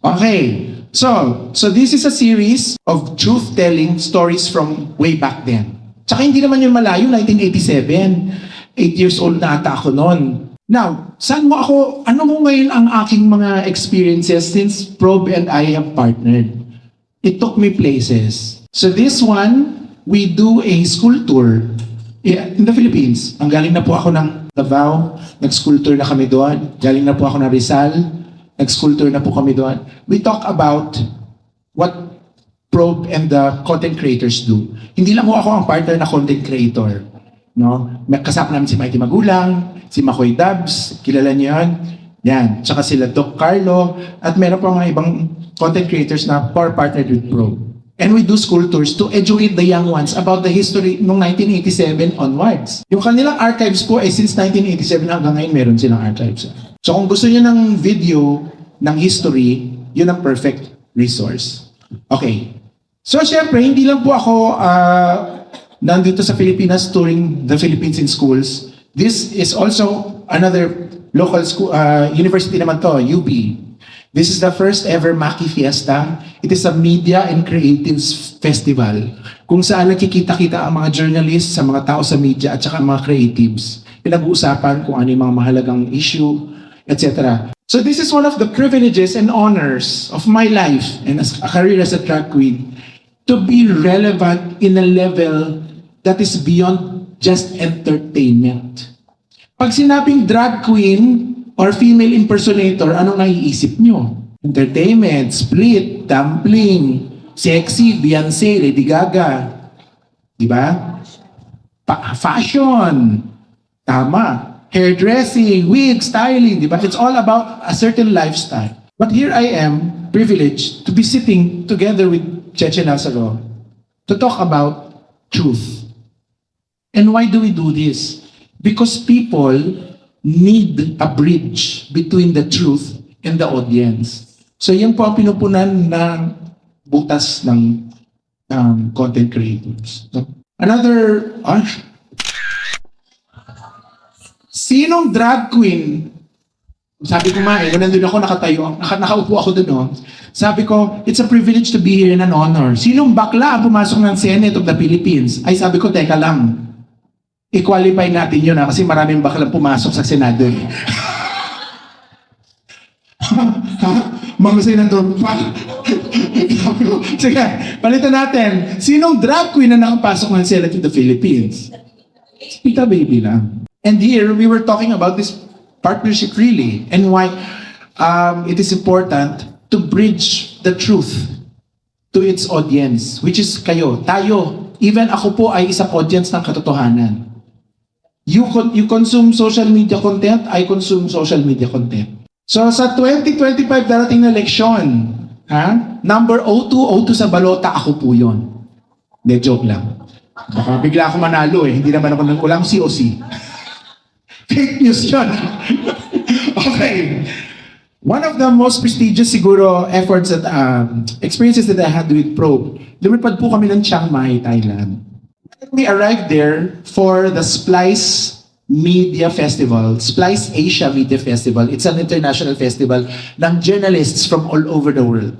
Okay. So this is a series of truth-telling stories from way back then. Tsaka hindi naman yun malayo, 1987. 8 years old na ata ako noon. Now, ano mo ngayon ang aking mga experiences since Probe and I have partnered? It took me places. So this one, we do a school tour in the Philippines. Ang galing na po ako ng Davao, nag-school tour na kami doon. Galing na po ako ng Rizal, nag-school tour na po kami doon. We talk about what Probe and the content creators do. Hindi lang po ako ang partner na content creator. No? May kasama namin si Mighty Magulang, si Makoy Dubs, kilala niyo yan? Yan. Tsaka sila Doc Carlo, at meron pa mga ibang content creators na partnered with Probe. And we do school tours to educate the young ones about the history noong 1987 onwards. Yung kanilang archives po, since 1987 hanggang ngayon meron silang archives. So kung gusto niyo ng video ng history, yun ang perfect resource. Okay. So syempre, hindi lang po ako nandito sa Pilipinas touring the Philippines in schools. This is also another local school, university naman to, UP. This is the first ever Maki Fiesta. It is a media and creatives festival kung saan nakikita-kita ang mga journalists, sa mga tao sa media at saka mga creatives. Pinag-uusapan kung ano yung mga mahalagang issue, etc. So this is one of the privileges and honors of my life and as a career as a drag queen to be relevant in a level that is beyond just entertainment. Pag sinabing drag queen or female impersonator, anong naiisip nyo? Entertainment, split, dumpling, sexy, Beyonce, Lady Gaga. Diba? Fashion. Tama. Hairdressing, wig, styling. Diba? It's all about a certain lifestyle. But here I am, privileged to be sitting together with Cheche Lazaro to talk about truth. And why do we do this? Because people need a bridge between the truth and the audience. So yan po ang pinupunan ng butas ng content creators. So, another, sinong drag queen? Sabi ko nandun ako nakatayo, nakaupo ako dun. Sabi ko, it's a privilege to be here and an honor. Sinong bakla ang pumasok ng Senate of the Philippines? Ay sabi ko, teka lang. I-qualify natin yun kasi maraming baklang pumasok sa Senado. Mangusay ng pa. Sige, palitan natin. Sinong drag queen na nakapasok ng Senate in the Philippines? Pita Baby lang. And here, we were talking about this partnership really and why it is important to bridge the truth to its audience, which is kayo, tayo. Even ako po ay isang audience ng katotohanan. You consume social media content, I consume social media content. So sa 2025 darating na eleksyon, number 02 sa balota, ako po yun. Hindi, joke lang. Baka bigla ako manalo eh, hindi naman ako walang COC. Fake news yun. Okay. One of the most prestigious siguro efforts that experiences that I had with Probe, lumipad po kami ng Chiang Mai, Thailand. We arrived there for the Splice Media Festival, Splice Asia Media Festival. It's an international festival ng journalists from all over the world.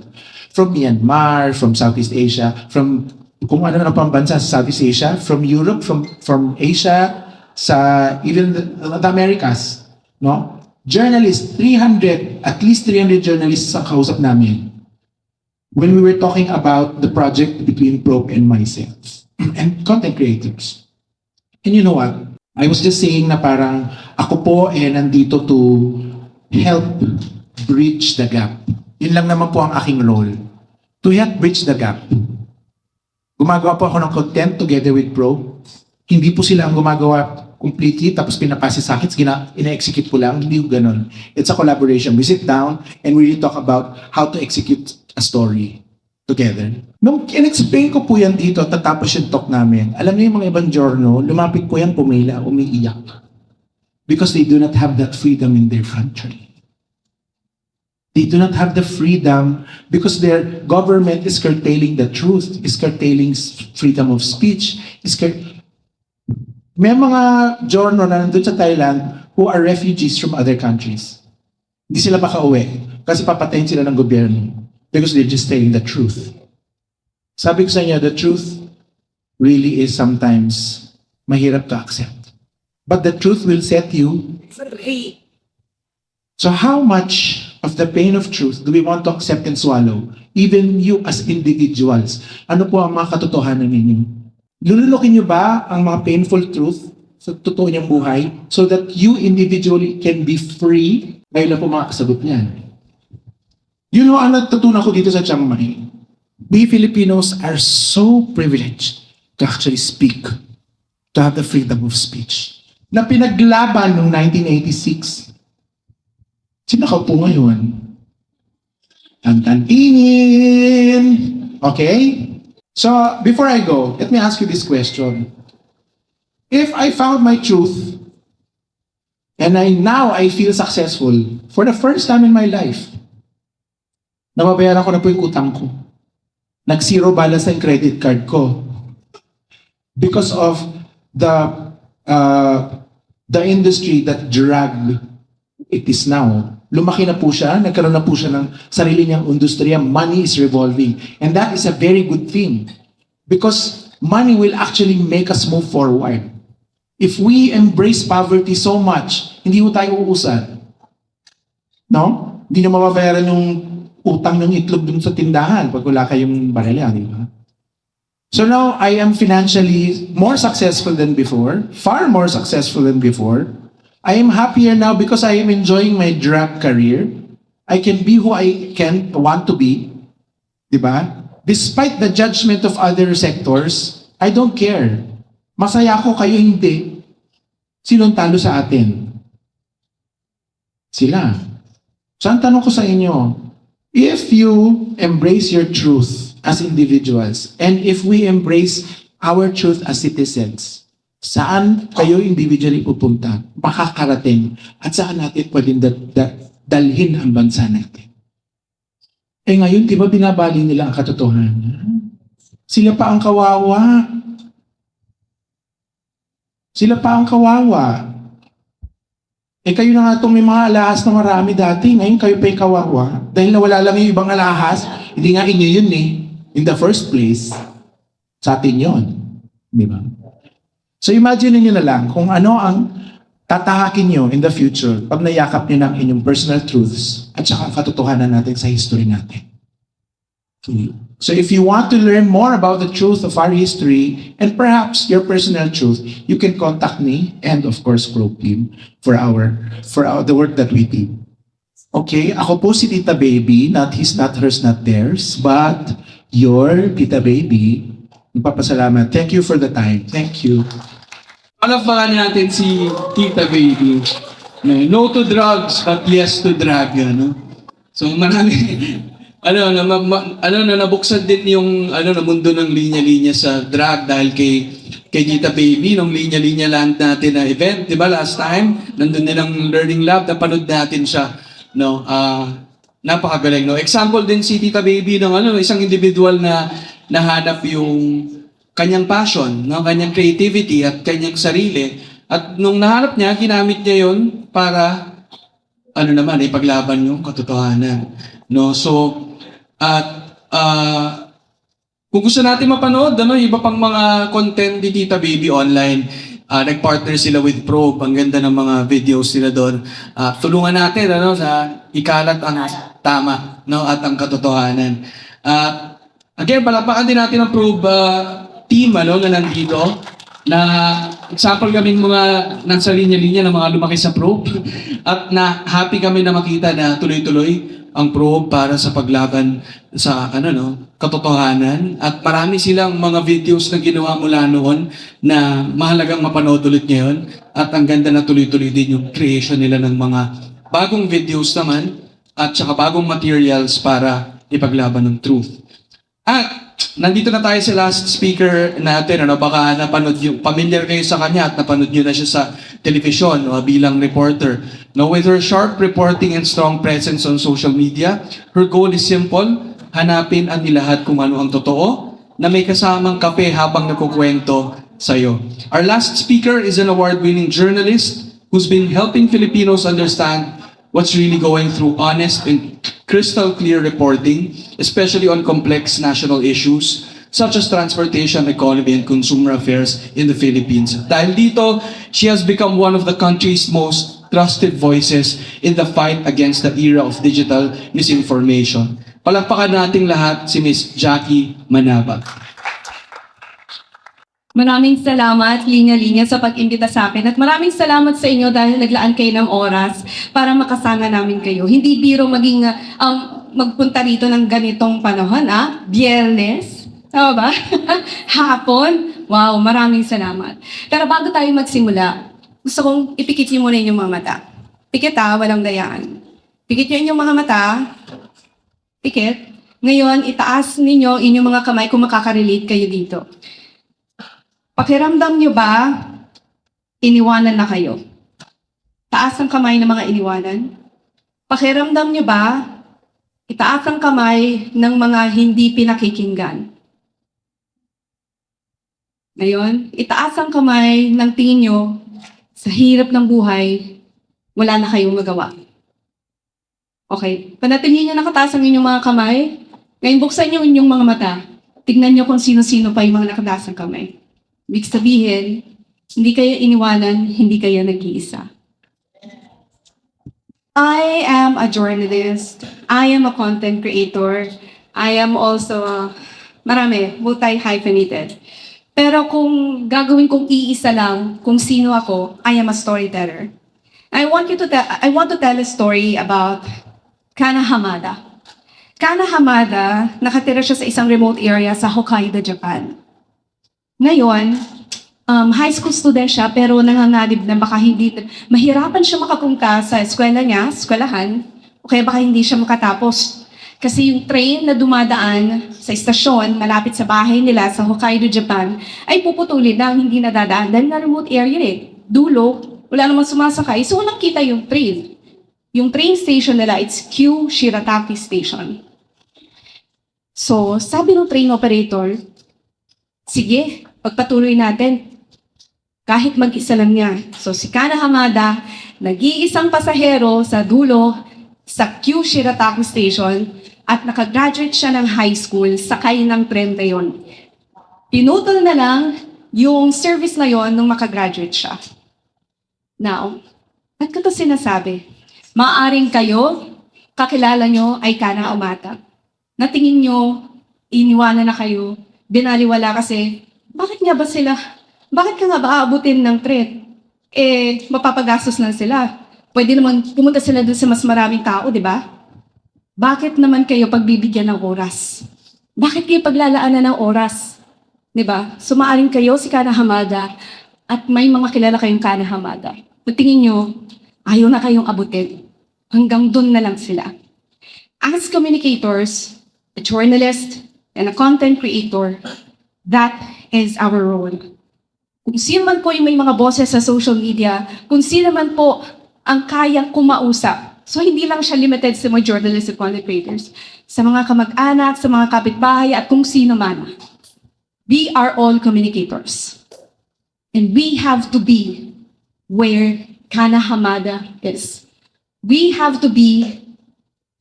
From Myanmar, from Southeast Asia, from kung ano na pang bansa sa Southeast Asia, from Europe, from Asia, sa even the Americas, no? Journalists, at least 300 journalists ang kausap namin when we were talking about the project between Probe and myself and content creators. And you know what? I was just saying na parang ako po nandito to help bridge the gap. Yun lang naman po ang aking role. To help bridge the gap. Gumagawa po ako ng content together with Probe. Hindi po sila ang gumagawa completely, tapos pinapasa sa akin, ina-execute po lang, hindi ko ganun. It's a collaboration. We sit down and we really talk about how to execute a story together. Nung in-explain ko po yan dito, tatapos yung talk namin, alam niyo yung mga ibang journal, lumapit po yan, pumila, umiiyak. Because they do not have that freedom in their country. They do not have the freedom because their government is curtailing the truth, is curtailing freedom of speech, may mga journal na nandun sa Thailand who are refugees from other countries. Hindi sila makauwi kasi papatayin sila ng gobyerno because they're just telling the truth. Sabi ko sa inyo, the truth really is sometimes mahirap to accept. But the truth will set you free. So how much of the pain of truth do we want to accept and swallow? Even you as individuals. Ano po ang mga katotohanan ninyo? Lululokin niyo ba ang mga painful truth sa totoo niyang buhay so that you individually can be free? Ngayon lang po mga kasagot niyan. You know, ang natutunan ko dito sa Chiang Mai, we Filipinos are so privileged to actually speak, to have the freedom of speech, na pinaglaban noong 1986. Sino ka po ngayon? Tantantinin! Okay? So, before I go, let me ask you this question. If I found my truth, and now I feel successful, for the first time in my life, nababayaran ko na po yung utang ko. Nag-zero balance na yung credit card ko. Because of the industry that drag it is now. Lumaki na po siya, nagkaroon na po siya ng sarili niyang industriya, money is revolving. And that is a very good thing. Because money will actually make us move forward. If we embrace poverty so much, hindi mo tayo uusad. No? Hindi na mababayaran yung utang ng itlog dun sa tindahan pag wala kayong barela, di ba? So now, I am financially more successful than before, far more successful than before. I am happier now because I am enjoying my drag career. I can be who I want to be. Diba? Despite the judgment of other sectors, I don't care. Masaya ako, kayo hindi. Sinong talo sa atin? Sila. So ang tanong ko sa inyo, if you embrace your truth as individuals, and if we embrace our truth as citizens, saan kayo individually pupunta, makakarating, at saan natin pwedeng dalhin ang bansa natin. Eh ngayon, di ba binabali nila ang katotohanan? Sila pa ang kawawa. Sila pa ang kawawa. Eh kayo na nga itong may mga alahas na marami dati, ngayon kayo pa yung kawawa. Dahil nawala lang yung ibang alahas, hindi nga inyo yun eh. In the first place, sa atin yun. Di ba? So imagine niyo na lang kung ano ang tatahakin nyo in the future pag nayakap nyo ng inyong personal truths at saka ang katotohanan natin sa history natin. So if you want to learn more about the truth of our history and perhaps your personal truth, you can contact me and of course Probe Team for the work that we do. Okay, ako po si Tita Baby, not his, not hers, not theirs, but your Tita Baby. Magpapasalamat. Thank you for the time. Thank you. Palakpakan natin si Tita Baby. No to drugs, but yes to drag. Ano? So marami, nabuksan din yung na mundo ng linya-linya sa drag dahil kay Tita Baby, nung linya-linya land natin na event, di ba, last time? Nandun din ang learning lab, napanood natin siya. No, napakagaling. No? Example din si Tita Baby ng isang individual na nahanap yung kanyang passion, no? Kanyang creativity at kanyang sarili. At nung nahanap niya, ginamit niya yon para ipaglaban yung katotohanan. No? So, at kung gusto natin mapanood, iba pang mga content ni Tita Baby online, nag-partner sila with Probe. Ang ganda ng mga videos nila doon. Tulungan natin sa ikalat ang tama, no, at ang katotohanan. Again, palapakan din natin ang Probe team na nandito. Na example kaming mga nasa linya-linya na mga lumaki sa Probe. At na happy kami na makita na tuloy-tuloy ang Probe para sa paglaban sa katotohanan. At marami silang mga videos na ginawa mula noon na mahalagang mapanood ulit ngayon. At ang ganda na tuloy-tuloy din yung creation nila ng mga bagong videos naman at saka bagong materials para ipaglaban ng truth. At nandito na tayo sa last speaker natin. Baka familiar kayo sa kanya at napanood nyo na siya sa television bilang reporter. With her sharp reporting and strong presence on social media, her goal is simple: hanapin ang nilahad kung ano ang totoo na may kasamang kape habang nagkukwento sa'yo. Our last speaker is an award-winning journalist who's been helping Filipinos understand what's really going through honest and crystal clear reporting, especially on complex national issues such as transportation, economy, and consumer affairs in the Philippines. Dahil dito, she has become one of the country's most trusted voices in the fight against the era of digital misinformation. Palakpakan nating lahat si Miss Jackie Manabag. Maraming salamat, Linya-Linya, sa pag-imbita sa akin. At maraming salamat sa inyo dahil naglaan kayo ng oras para makasama namin kayo. Hindi biro maging magpunta rito ng ganitong panahon, Biyernes. Tama ba? Hapon. Wow, maraming salamat. Pero bago tayo magsimula, gusto kong ipikit niyo muna inyong mga mata. Pikit walang dayaan. Pikit niyo inyong mga mata. Pikit. Ngayon, itaas ninyo inyong mga kamay kung makaka-relate kayo dito. Pakiramdam nyo ba, iniwanan na kayo? Taas ang kamay ng mga iniwanan. Pakiramdam nyo ba, itaas ang kamay ng mga hindi pinakikinggan? Ngayon, itaas ang kamay ng tingin nyo, sa hirap ng buhay, wala na kayong magawa. Okay, panatilhin nyo nakataas ang inyong mga kamay. Ngayon, buksan nyo inyong mga mata. Tignan nyo kung sino-sino pa yung mga nakataas ang kamay. Ibig sabihin, hindi kayo iniwanan, hindi kayo nag-iisa. I am a journalist. I am a content creator. I am also, multi-hyphenated. Pero kung gagawin kong iisa lang kung sino ako, I am a storyteller. I want to tell a story about Kana Hamada. Kana Hamada, nakatira siya sa isang remote area sa Hokkaido, Japan. Ngayon, high school student siya pero nanganganib na baka mahirapan siya makapunta sa eskwelahan, o kaya baka hindi siya makatapos. Kasi yung train na dumadaan sa istasyon malapit sa bahay nila sa Hokkaido, Japan, ay puputulin na hindi nadadaan dahil na remote area dulo, wala namang sumasakay, so walang kita yung train. Yung train station nila, it's Q Shirataki Station. So, sabi ng train operator, sige, pagpatuloy natin. Kahit mag-isa lang niya. So si Kana Hamada, nag-iisang pasahero sa dulo sa Q Shirataki Station at nakagraduate siya ng high school, sakay ng tren na yun. Pinutol na lang yung service na yon nung makagraduate siya. Now, ba't ko to sinasabi? Maaring kayo, kakilala nyo ay Kana Hamada. Natingin nyo, iniwanan na kayo, binaliwala kasi, bakit nga ba sila, bakit ka nga ba aabutin ng threat? Mapapagastos na sila. Pwede naman pumunta sila doon sa mas maraming tao, di ba? Bakit naman kayo pagbibigyan ng oras? Bakit kayo paglalaanan ng oras? Di ba? So maaring kayo si Kana Hamada at may mga kilala kayong Kana Hamada. Tingin nyo, ayaw na kayong abutin. Hanggang doon na lang sila. As communicators, a journalist, and a content creator, that is our role. Kung sino man po yung may mga boses sa social media, kung sino man po ang kayang kumausap. So hindi lang siya limited sa mga journalists at content creators. Sa mga kamag-anak, sa mga kapitbahay, at kung sino man. We are all communicators. And we have to be where Kana Hamada is. We have to be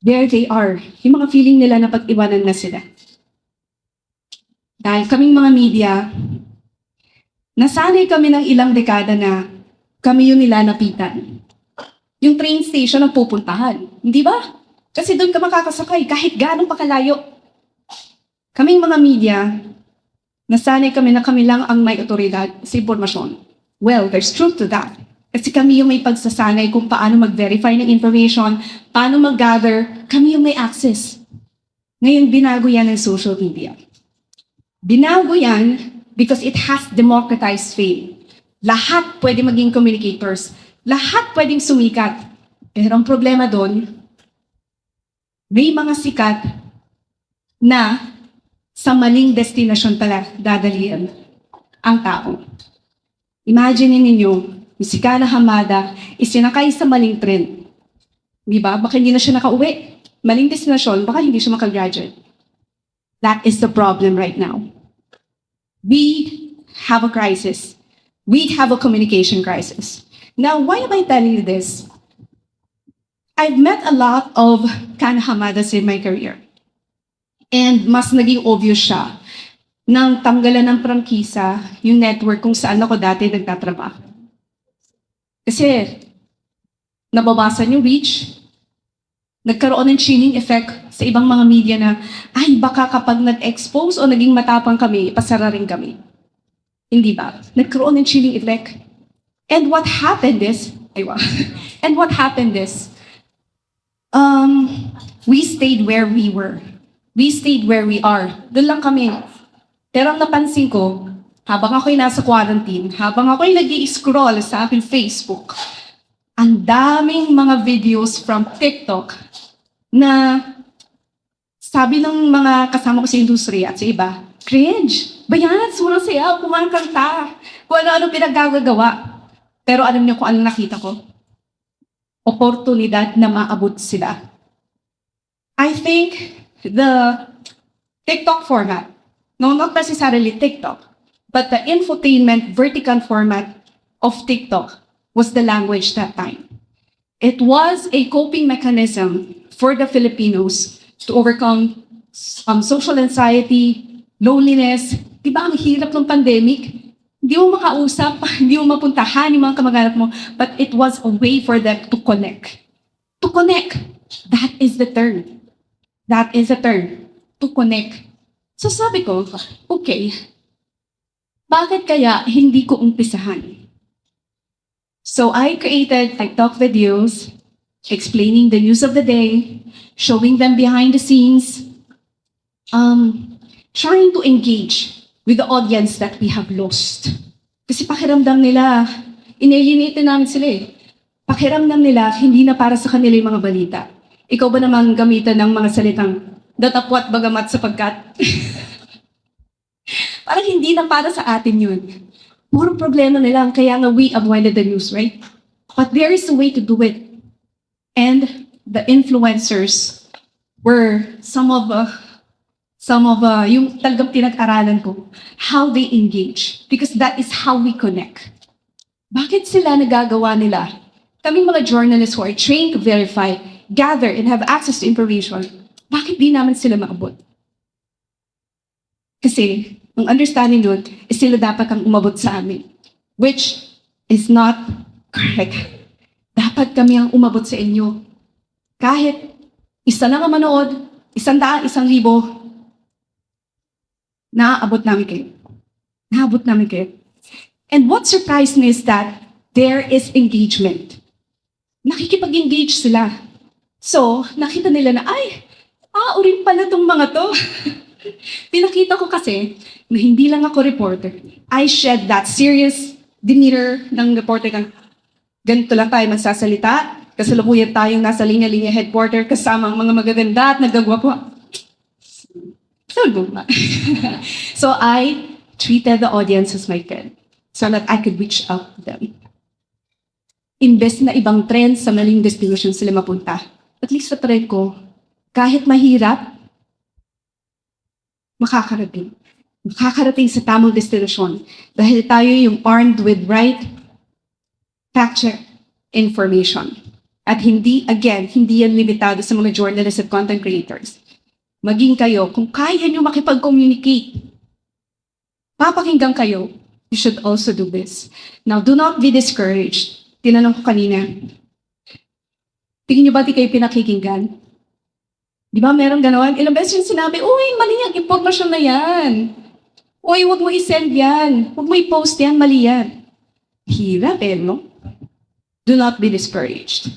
where they are. Yung mga feeling nila na pag-iwanan na sila. Dahil kaming mga media, nasanay kami ng ilang dekada na kami yung nilalapitan. Yung train station ang pupuntahan. Hindi ba? Kasi doon ka makakasakay kahit gaano pa kalayo. Kaming mga media, nasanay kami na kami lang ang may otoridad sa impormasyon. Well, there's truth to that. Kasi kami yung may pagsasanay kung paano mag-verify ng information, paano mag-gather, kami yung may access. Ngayon, binago yan ng social media. Binago yan because it has democratized fame. Lahat pwede maging communicators. Lahat pwedeng sumikat. Pero ang problema doon, may mga sikat na sa maling destinasyon pala dadalian ang tao. Imagine ninyo, si Kana Hamada isinakay sa maling trend. Di ba? Baka hindi na siya nakauwi. Maling destinasyon, baka hindi siya makagraduate. That is the problem right now. We have a crisis. We have a communication crisis. Now, why am I telling you this? I've met a lot of Kana Hamadas in my career. And mas naging obvious siya nang tanggalan ng prangkisa yung network kung saan ako dati nagtatrabaho. Kasi nababasa yung reach, nagkaroon ng chilling effect sa ibang mga media na, ay baka kapag nag-expose o naging matapang kami, pasara rin kami. Hindi ba? Nagkaroon ng chilling effect. And what happened is, we stayed where we were. We stayed where we are. Doon lang kami. Pero ang napansin ko, habang ako'y nasa quarantine, habang ako'y nag-i-scroll sa aking Facebook, ang daming mga videos from TikTok na sabi ng mga kasama ko sa industriya at sa iba, cringe, bayan, surang sayaw, kumakanta, kung ano-ano pinaggagawa. Pero alam niyo kung ano nakita ko? Oportunidad na maabot sila. I think the TikTok format, no, not necessarily TikTok, but the infotainment vertical format of TikTok was the language that time. It was a coping mechanism for the Filipinos to overcome social anxiety, loneliness. Di ba ang hirap ng pandemic? Hindi mo makausap, hindi mo mapuntahan yung mga kamag-anak mo, but it was a way for them to connect. To connect. That is the term. That is the term. To connect. So sabi ko, okay, bakit kaya hindi ko umpisahan? So I created TikTok videos explaining the news of the day, showing them behind the scenes, trying to engage with the audience that we have lost. Kasi pakiramdam nila, inalienate namin sila eh. Pakiramdam nila, hindi na para sa kanila yung mga balita. Ikaw ba naman gamitan ng mga salitang datapwat bagamat sapagkat? Parang hindi na para sa atin yun. Puro problema nila, kaya nga we avoided the news, right? But there is a way to do it. And the influencers were some of yung talagang pinag-aralan ko, how they engage. Because that is how we connect. Bakit sila nagagawa nila? Kaming mga journalists who are trained to verify, gather, and have access to information, bakit di naman sila maabot? Kasi, ang understanding doon is sila dapat ang umabot sa amin. Which is not Correct. Dapat kami ang umabot sa inyo. Kahit isa lang ang manood, 100, 1,000, naaabot namin kayo. Naabot namin kayo. And what surprised me is that there is engagement. Nakikipag-engage sila. So, nakita nila na, ay, urin pala tong mga to. Pinakita ko kasi na hindi lang ako reporter. I shed that serious demeanor ng reporter kang ganito lang tayo magsasalita. Kasalukuyan tayong nasa linya-linya headquarter kasama ang mga magaganda at nagagwapo. So I treated the audience as my friend so that I could reach out to them. Imbes na ibang trend sa maling destination sila mapunta, at least sa trend ko, kahit mahirap, makakarating. Makakarating sa tamang destinasyon dahil tayo yung armed with right fact-check information. At hindi yan limitado sa mga journalists at content creators. Maging kayo, kung kaya nyo makipag-communicate, papakinggan kayo, you should also do this. Now, do not be discouraged. Tinanong ko kanina, tingin nyo ba di kayo pinakikinggan? Di ba meron gano'n? Ilang beses yung sinabi, uy, mali yan, impormasyon na yan. Uy, huwag mo i-send yan. Huwag mo i-post yan, mali yan. Hirap no? Do not be discouraged.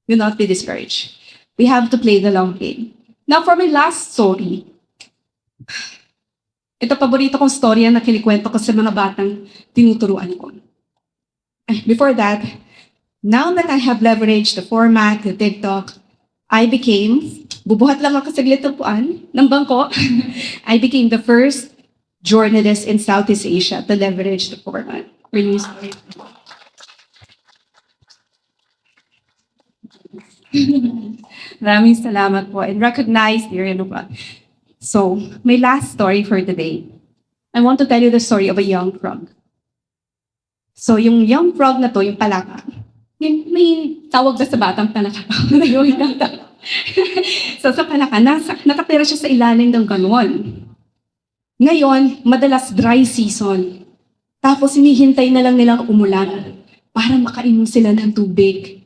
Do not be discouraged. We have to play the long game. Now, for my last story, ito paborito kong storya na kinikwento ko sa mga batang tinuturuan ko. Before that, now that I have leveraged the format, the TikTok, bubuhat lang ako sa glitupuan ng bangko, I became the first journalist in Southeast Asia to leverage the format for news. Maraming salamat po and recognize your lupa. So, my last story for today. I want to tell you the story of a young frog. So, yung young frog na to, yung palaka, may tawag ba sa batang palaka? So, sa palaka, nakatira siya sa ilalim ng ganon. Ngayon, madalas dry season. Tapos, hinihintay na lang nilang umulan para makainom sila ng tubig.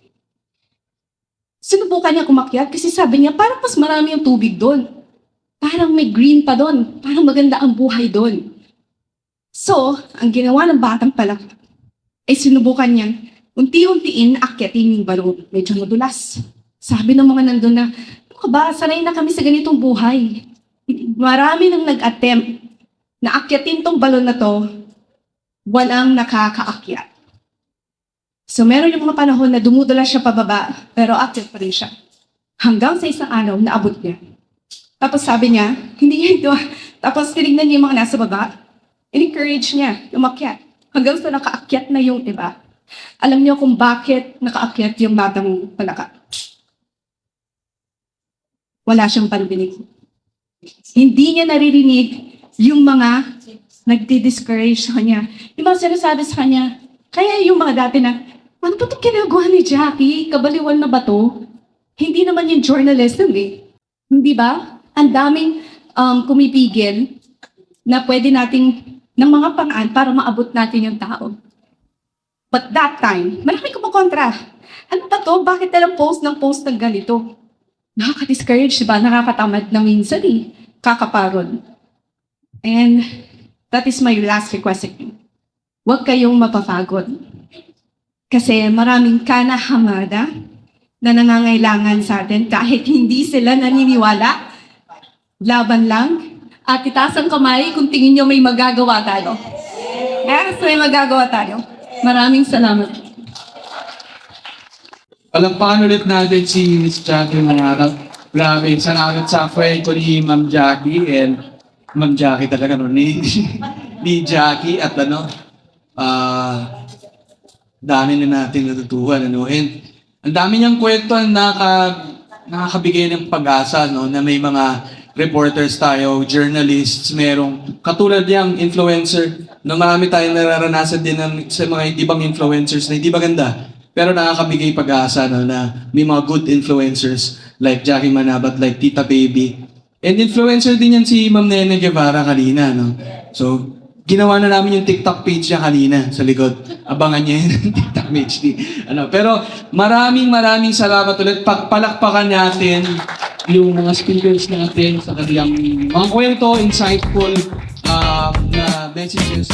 Sinubukan niya kumakyat kasi sabi niya, parang mas marami yung tubig doon. Parang may green pa doon. Parang maganda ang buhay doon. So, ang ginawa ng batang palaka ay sinubukan niya unti-untiin aakyatin yung balon. Medyo madulas. Sabi ng mga nandun na, ano ka ba, sanay na kami sa ganitong buhay. Marami nang nag-attempt na akyatin tong balon na to, walang nakakaakyat. So meron yung mga panahon na dumudula siya pababa, pero akyat pa rin siya. Hanggang sa isang araw, naabot niya. Tapos sabi niya, hindi niya ito. Tapos tinignan niya yung mga nasa baba, in-encourage niya, umakyat. Hanggang sa nakaakyat na yung iba. Alam niyo kung bakit nakaakyat yung batang palaka? Wala siyang pandinig. Hindi niya naririnig yung mga nagdi-discourage sa kanya. Yung mga sinasabi sa kanya, kaya yung mga dati na, ano ba itong ginagawa ni Jackie? Kabaliwan na ba to? Hindi naman yung journalism Hindi ba? Ang daming kumipigil na pwede nating ng mga paraan para maabot natin yung tao. But that time, marami kumakontra. Ano ba to? Bakit nalang post ng ganito? Nakaka-discourage, diba? Nakakatamad na minsan Kakapagod. And that is my last request. Huwag kayong mapapagod. Kasi maraming kanahamada na nangangailangan sa atin kahit hindi sila naniniwala. Laban lang. At itaas ang kamay kung tingin nyo may magagawa tayo. Yes, may magagawa tayo. Maraming salamat. Palampakan ulit natin si Miss Jackie Manarap. Grabe, salamat sa kwento ni Ma'am Jackie and Ma'am Jackie talaga ni Jackie at dami na natin natutuhan and ang dami niyang kwento na nakakabigay ng pag-asa na may mga reporters tayo, journalists, merong katulad niyang influencer na marami tayong nararanasan din sa mga ibang influencers na hindi maganda pero nakakabigay pag-asa na may mga good influencers like Jackie Manabat, like Tita Baby. And influencer din yan si Ma'am Nene Guevara kanina. So, Ginawa na namin yung TikTok page niya kanina sa likod. Abangan niya yun, TikTok page ni. Pero maraming salamat ulit. Palakpakan natin yung mga speakers natin sa kanilang mga kwento, insightful na messages.